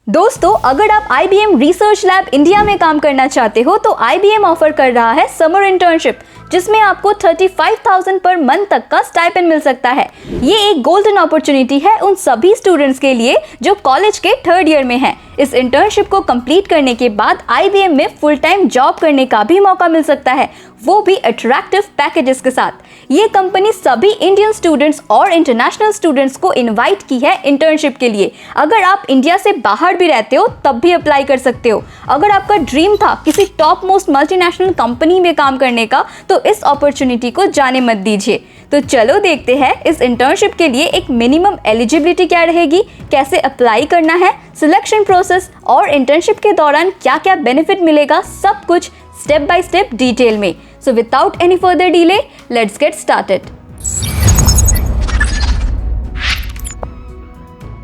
दोस्तों, अगर आप IBM रिसर्च लैब इंडिया में काम करना चाहते हो तो IBM ऑफर कर रहा है समर इंटर्नशिप, जिसमें आपको 35,000 पर मंथ तक का स्टाइपेंड मिल सकता है। ये एक गोल्डन अपॉर्चुनिटी है उन सभी स्टूडेंट्स के लिए जो कॉलेज के 3rd ईयर में हैं। इस इंटर्नशिप को कंप्लीट करने के बाद IBM में फुल टाइम जॉब करने का भी मौका मिल सकता है, वो भी अट्रैक्टिव पैकेजेस के साथ। ये कंपनी सभी इंडियन स्टूडेंट्स और इंटरनेशनल स्टूडेंट्स को इनवाइट की है इंटर्नशिप के लिए। अगर आप इंडिया से बाहर भी रहते हो तब भी अप्लाई कर सकते हो। अगर आपका ड्रीम था किसी टॉप मोस्ट मल्टीनेशनल कंपनी में काम करने का तो इस अपॉर्चुनिटी को जाने मत दीजिए। तो चलो देखते हैं इस इंटर्नशिप के लिए एक मिनिमम एलिजिबिलिटी क्या रहेगी, कैसे अप्लाई करना है, सिलेक्शन प्रोसेस और इंटर्नशिप के दौरान क्या क्या बेनिफिट मिलेगा, सब कुछ स्टेप बाय स्टेप डिटेल में। So without any further delay, let's get started.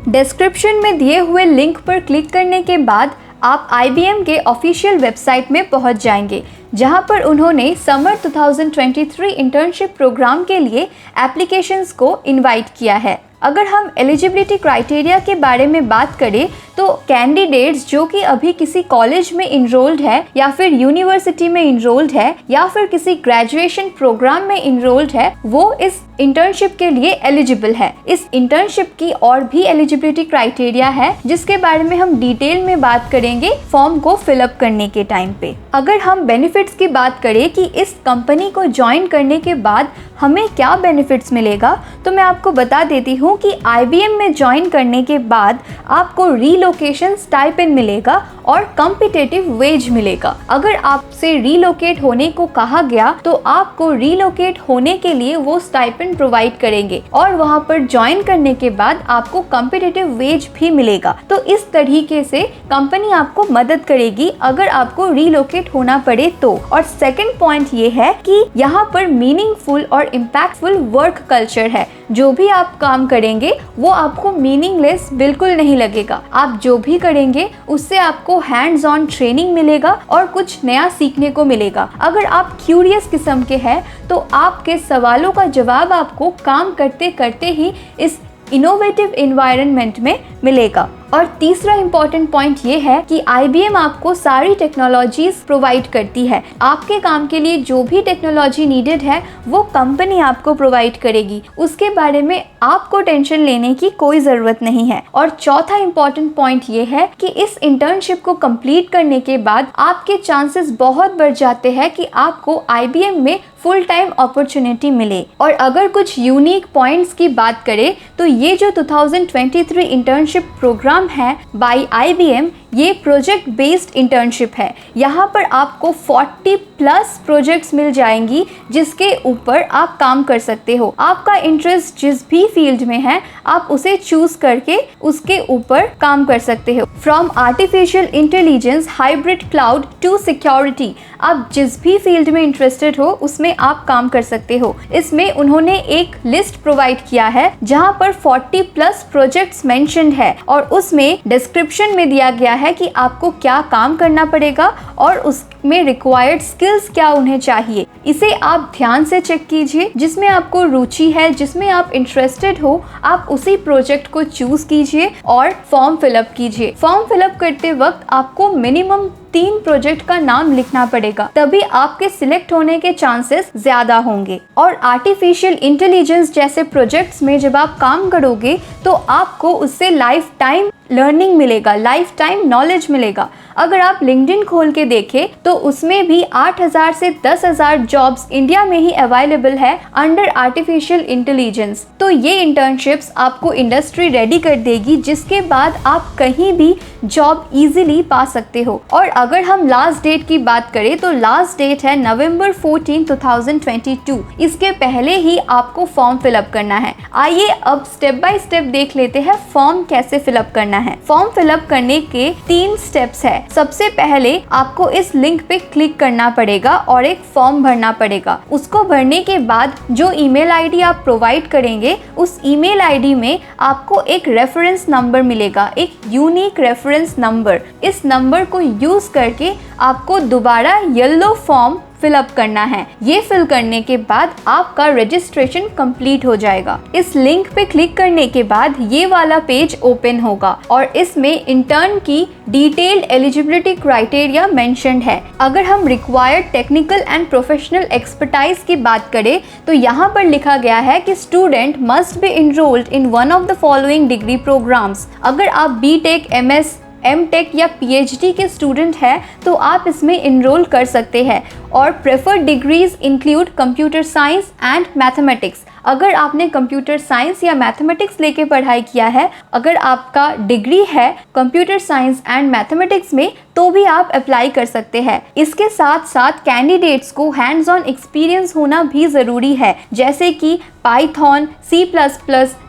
Description में दिए हुए लिंक पर क्लिक करने के बाद आप IBM के ऑफिशियल वेबसाइट में पहुंच जाएंगे, जहां पर उन्होंने समर 2023 इंटर्नशिप प्रोग्राम के लिए एप्लीकेशंस को इनवाइट किया है। अगर हम एलिजिबिलिटी क्राइटेरिया के बारे में बात करें तो कैंडिडेट्स जो कि अभी किसी कॉलेज में इनरोल्ड है या फिर यूनिवर्सिटी में इनरोल्ड है या फिर किसी ग्रेजुएशन प्रोग्राम में इनरोल्ड है, वो इस इंटर्नशिप के लिए एलिजिबल है। इस इंटर्नशिप की और भी एलिजिबिलिटी क्राइटेरिया है जिसके बारे में हम डिटेल में बात करेंगे फॉर्म को फिलअप करने के टाइम पे। अगर हम बेनिफिट्स की बात करें कि इस कंपनी को ज्वाइन करने के बाद हमें क्या बेनिफिट्स मिलेगा, तो मैं आपको बता देती हूँ कि IBM में ज्वाइन करने के बाद आपको रीलोकेशन स्टाइपेंड मिलेगा और कॉम्पिटिटिव वेज मिलेगा। अगर आपसे रीलोकेट होने को कहा गया तो आपको रीलोकेट होने के लिए वो स्टाइपेंड प्रोवाइड करेंगे और वहाँ पर ज्वाइन करने के बाद आपको कॉम्पिटिटिव वेज भी मिलेगा। तो इस तरीके से कंपनी आपको मदद करेगी अगर आपको रीलोकेट होना पड़े तो। और सेकंड पॉइंट ये है कि यहाँ पर मीनिंगफुल और इम्पैक्टफुल वर्क कल्चर है। जो भी आप काम करेंगे वो आपको मीनिंगलेस बिल्कुल नहीं लगेगा। आप जो भी करेंगे उससे आपको हैंड्स ऑन ट्रेनिंग मिलेगा और कुछ नया सीखने को मिलेगा। अगर आप क्यूरियस किस्म के हैं तो आपके सवालों का जवाब आपको काम करते करते ही इस इनोवेटिव एनवायरनमेंट में मिलेगा। और तीसरा इम्पॉर्टेंट पॉइंट ये है कि IBM आपको सारी टेक्नोलॉजीज प्रोवाइड करती है। आपके काम के लिए जो भी टेक्नोलॉजी नीडेड है वो कंपनी आपको प्रोवाइड करेगी, उसके बारे में आपको टेंशन लेने की कोई ज़रूरत नहीं है। और चौथा इम्पॉर्टेंट पॉइंट ये है कि इस इंटर्नशिप को कंप्लीट करने के बाद आपके चांसेस बहुत बढ़ जाते हैं कि आपको IBM में फुल टाइम अपॉर्चुनिटी मिले। और अगर कुछ यूनिक पॉइंट्स की बात करें तो ये जो 2023 इंटर्नशिप प्रोग्राम है बाय IBM, ये प्रोजेक्ट बेस्ड इंटर्नशिप है। यहाँ पर आपको 40+ प्रोजेक्ट्स मिल जाएंगी जिसके ऊपर आप काम कर सकते हो। आपका इंटरेस्ट जिस भी फील्ड में है आप उसे चूज करके उसके ऊपर काम कर सकते हो। From artificial intelligence, hybrid cloud to security, आप जिस भी फील्ड में इंटरेस्टेड हो उसमें आप काम कर सकते हो। इसमें उन्होंने एक लिस्ट प्रोवाइड किया है जहाँ पर 40+ प्रोजेक्ट्स मेंशन्ड है और उसमें डिस्क्रिप्शन में दिया गया है कि आपको क्या काम करना पड़ेगा और उसमें रिक्वायर्ड स्किल्स क्या उन्हें चाहिए। इसे आप ध्यान से चेक कीजिए। जिसमें आपको रुचि है, जिसमें आप इंटरेस्टेड हो, आप उसी प्रोजेक्ट को चूज कीजिए और फॉर्म फिलअप कीजिए। फॉर्म फिलअप करते वक्त आपको मिनिमम 3 प्रोजेक्ट का नाम लिखना पड़ेगा, तभी आपके सिलेक्ट होने के चांसेस ज्यादा होंगे। और आर्टिफिशियल इंटेलिजेंस जैसे प्रोजेक्ट्स में जब आप काम करोगे तो आपको उससे लाइफ टाइम लर्निंग मिलेगा, लाइफ टाइम नॉलेज मिलेगा। अगर आप लिंक्डइन खोल के देखें तो उसमें भी 8,000 से 10,000 जॉब्स इंडिया में ही अवेलेबल है अंडर आर्टिफिशियल इंटेलिजेंस। तो ये इंटर्नशिप्स आपको इंडस्ट्री रेडी कर देगी, जिसके बाद आप कहीं भी जॉब इजीली पा सकते हो। और अगर हम लास्ट डेट की बात करें तो लास्ट डेट है November 14, 2022। इसके पहले ही आपको फॉर्म फिलअप करना है। आइए अब स्टेप बाय स्टेप देख लेते हैं फॉर्म कैसे फिलअप करना है। फॉर्म फिलअप करने के 3 स्टेप्स है। सबसे पहले आपको इस लिंक पे क्लिक करना पड़ेगा और एक फॉर्म भरना पड़ेगा। उसको भरने के बाद जो ईमेल आईडी आप प्रोवाइड करेंगे उस ईमेल आईडी में आपको एक रेफरेंस नंबर मिलेगा, एक यूनिक रेफरेंस नंबर। इस नंबर को यूज करके आपको दोबारा येलो फॉर्म फिलअप करना है। ये फिल करने के बाद आपका रजिस्ट्रेशन कंप्लीट हो जाएगा। इस लिंक पे क्लिक करने के बाद ये वाला पेज ओपन होगा और इसमें इंटर्न की डिटेल्ड एलिजिबिलिटी क्राइटेरिया मेंशन्ड है। अगर हम required technical and professional expertise की बात करें तो यहाँ पर लिखा गया है कि student must be enrolled in one of the following degree programs. अगर आप बीटेक, एमएस, एमटेक या पीएचडी के स्टूडेंट हैं तो आप इसमें इनरोल कर सकते हैं और preferred degrees include computer science and mathematics. अगर आपने कंप्यूटर साइंस या मैथमेटिक्स लेके पढ़ाई किया है, अगर आपका डिग्री है कंप्यूटर साइंस एंड मैथमेटिक्स में, तो भी आप अप्लाई कर सकते हैं। इसके साथ साथ कैंडिडेट्स को हैंड्स ऑन एक्सपीरियंस होना भी ज़रूरी है, जैसे कि पाइथन, C++,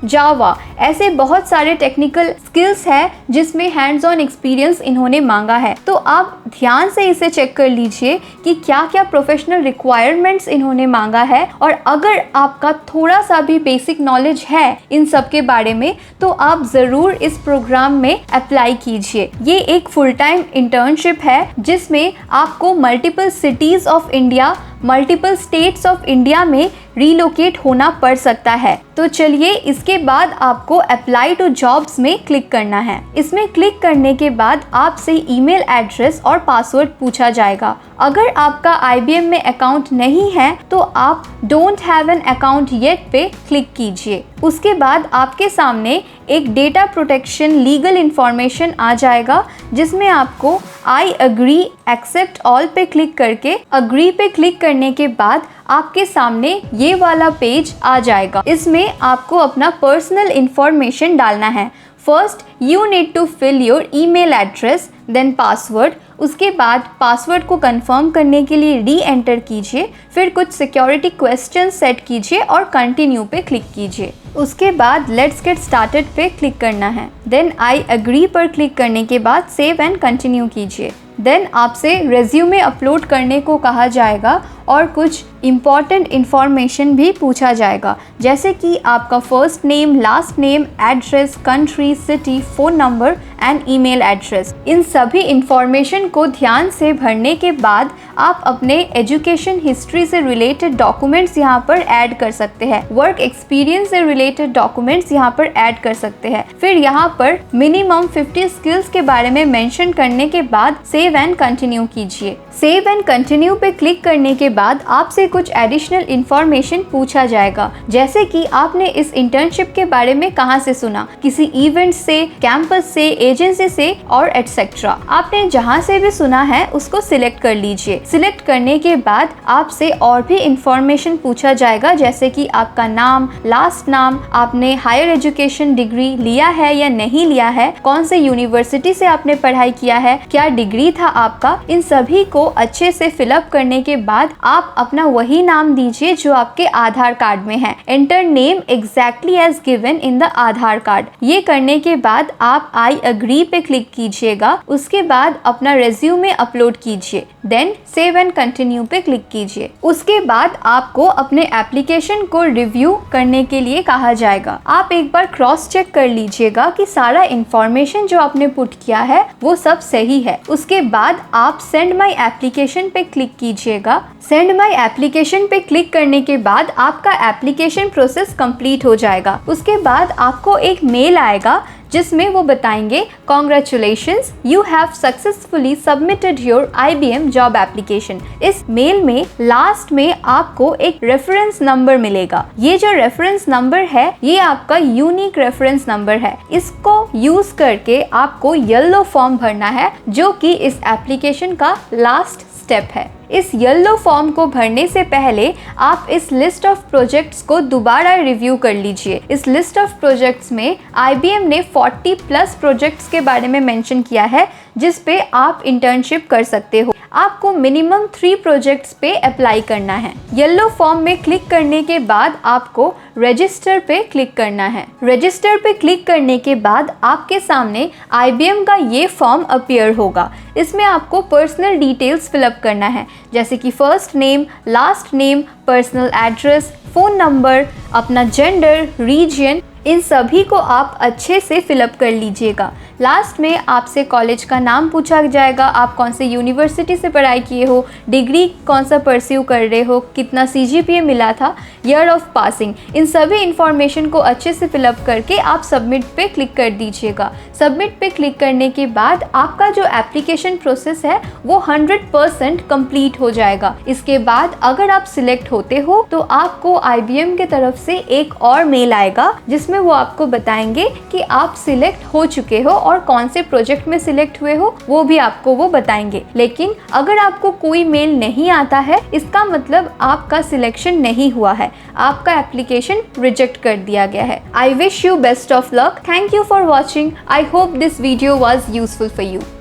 जावा, ऐसे बहुत सारे टेक्निकल स्किल्स हैं जिसमें हैंड्स ऑन एक्सपीरियंस इन्होंने मांगा है। तो आप ध्यान से इसे चेक कर लीजिए कि क्या क्या प्रोफेशनल रिक्वायरमेंट्स इन्होंने मांगा है, और अगर आपका थोड़ा सा भी बेसिक नॉलेज है इन सब के बारे में तो आप ज़रूर इस प्रोग्राम में अप्लाई कीजिए। ये एक फुल टाइम इंटर्नशिप है जिसमें आपको multiple cities of India, multiple states of India में रीलोकेट होना पड़ सकता है। तो चलिए इसके बाद आपको अप्लाई टू जॉब्स में क्लिक करना है। इसमें क्लिक करने के बाद आपसे ईमेल एड्रेस और पासवर्ड पूछा जाएगा। अगर आपका IBM में अकाउंट नहीं है तो आप don't have an account yet पे क्लिक कीजिए। उसके बाद आपके सामने एक डेटा प्रोटेक्शन लीगल इंफॉर्मेशन आ जाएगा जिसमें आपको आई अग्री एक्सेप्ट ऑल पे क्लिक करके अग्री पे क्लिक करने के बाद आपके सामने ये वाला पेज आ जाएगा। इसमें आपको अपना पर्सनल इंफॉर्मेशन डालना है। First you need to fill your email address, then password. उसके बाद पासवर्ड को कंफर्म करने के लिए री एंटर कीजिए, फिर कुछ सिक्योरिटी क्वेश्चन सेट कीजिए और कंटिन्यू पे क्लिक कीजिए। उसके बाद लेट्स गेट स्टार्टेड पे क्लिक करना है। देन आई अग्री पर क्लिक करने के बाद सेव एंड कंटिन्यू कीजिए। देन आपसे रेज्यूमे अपलोड करने को कहा जाएगा और कुछ इम्पॉर्टेंट इन्फॉर्मेशन भी पूछा जाएगा, जैसे कि आपका first name, last name, address, country, city, phone number and email address. इन सभी इन्फॉर्मेशन को ध्यान से भरने के बाद आप अपने एजुकेशन हिस्ट्री से रिलेटेड डॉक्यूमेंट्स यहाँ पर ऐड कर सकते हैं। वर्क एक्सपीरियंस से रिलेटेड डॉक्यूमेंट्स यहाँ पर ऐड कर सकते हैं। फिर यहाँ पर मिनिमम 50 स्किल्स के बारे में मेंशन करने के बाद सेव एंड कंटिन्यू कीजिए। सेव एंड कंटिन्यू पे क्लिक करने के बाद आपसे कुछ एडिशनल इन्फॉर्मेशन पूछा जाएगा, जैसे कि आपने इस इंटर्नशिप के बारे में कहाँ से सुना, किसी इवेंट से, कैंपस से, एजेंसी से और एटसेट्रा। आपने जहाँ से भी सुना है उसको सिलेक्ट कर लीजिए। सिलेक्ट करने के बाद आपसे और भी इंफॉर्मेशन पूछा जाएगा, जैसे कि आपका नाम, लास्ट नाम, आपने हायर एजुकेशन डिग्री लिया है या नहीं लिया है, कौन से यूनिवर्सिटी से आपने पढ़ाई किया है, क्या डिग्री था आपका। इन सभी को अच्छे से फिलअप करने के बाद आप अपना वही नाम दीजिए जो आपके आधार कार्ड में है। Enter name exactly as given in the Aadhaar card. ये करने के बाद आप आई अग्री पे क्लिक कीजिएगा। उसके बाद अपना रेज्यूमे अपलोड कीजिए। देन सेव एंड कंटिन्यू पे क्लिक कीजिए। उसके बाद आपको अपने एप्लीकेशन को रिव्यू करने के लिए कहा जाएगा। आप एक बार क्रॉस चेक कर लीजिएगा कि सारा इंफॉर्मेशन जो आपने पुट किया है वो सब सही है। उसके बाद आप सेंड माई एप्लीकेशन पे क्लिक कीजिएगा। सेंड माई एप्लीकेशन पे क्लिक करने के बाद आपका एप्लीकेशन प्रोसेस कंप्लीट हो जाएगा। उसके बाद आपको एक मेल आएगा जिसमें वो बताएंगे congratulations, you have successfully submitted your IBM job application. इस मेल में लास्ट में आपको एक रेफरेंस नंबर मिलेगा। ये जो रेफरेंस नंबर है ये आपका यूनिक रेफरेंस नंबर है। इसको यूज करके आपको येलो फॉर्म भरना है जो कि इस एप्लीकेशन का लास्ट स्टेप है। इस येलो फॉर्म को भरने से पहले आप इस लिस्ट ऑफ प्रोजेक्ट्स को दोबारा रिव्यू कर लीजिए। इस लिस्ट ऑफ प्रोजेक्ट्स में IBM ने 40+ प्रोजेक्ट्स के बारे में मेंशन किया है जिस पे आप इंटर्नशिप कर सकते हो। आपको मिनिमम 3 प्रोजेक्ट्स पे अप्लाई करना है। येलो फॉर्म में क्लिक करने के बाद आपको रजिस्टर पे क्लिक करना है। रजिस्टर पे क्लिक करने के बाद आपके सामने IBM का ये फॉर्म अपीयर होगा। इसमें आपको पर्सनल डिटेल्स फिलअप करना है, जैसे कि first name, last name, personal address, phone number, अपना जेंडर, रीजन। इन सभी को आप अच्छे से फिलअप कर लीजिएगा। लास्ट में आपसे कॉलेज का नाम पूछा जाएगा, आप कौन से यूनिवर्सिटी से पढ़ाई किए हो, डिग्री कौन सा परस्यू कर रहे हो, कितना CGPA मिला था, ईयर ऑफ पासिंग। इन सभी इंफॉर्मेशन को अच्छे से फिलअप करके आप सबमिट पे क्लिक कर दीजिएगा। सबमिट पे क्लिक करने के बाद आपका जो एप्लीकेशन प्रोसेस है वो 100% कंप्लीट हो जाएगा। इसके बाद अगर आप सिलेक्ट होते हो तो आपको IBM के तरफ से एक और मेल आएगा जिसमें वो आपको बताएंगे कि आप सिलेक्ट हो चुके हो और कौन से प्रोजेक्ट में सिलेक्ट हुए हो वो भी आपको वो बताएंगे। लेकिन अगर आपको कोई मेल नहीं आता है, इसका मतलब आपका सिलेक्शन नहीं हुआ है, आपका एप्लीकेशन रिजेक्ट कर दिया गया है। I wish you best of luck. Thank you for watching. I hope this video was useful for you.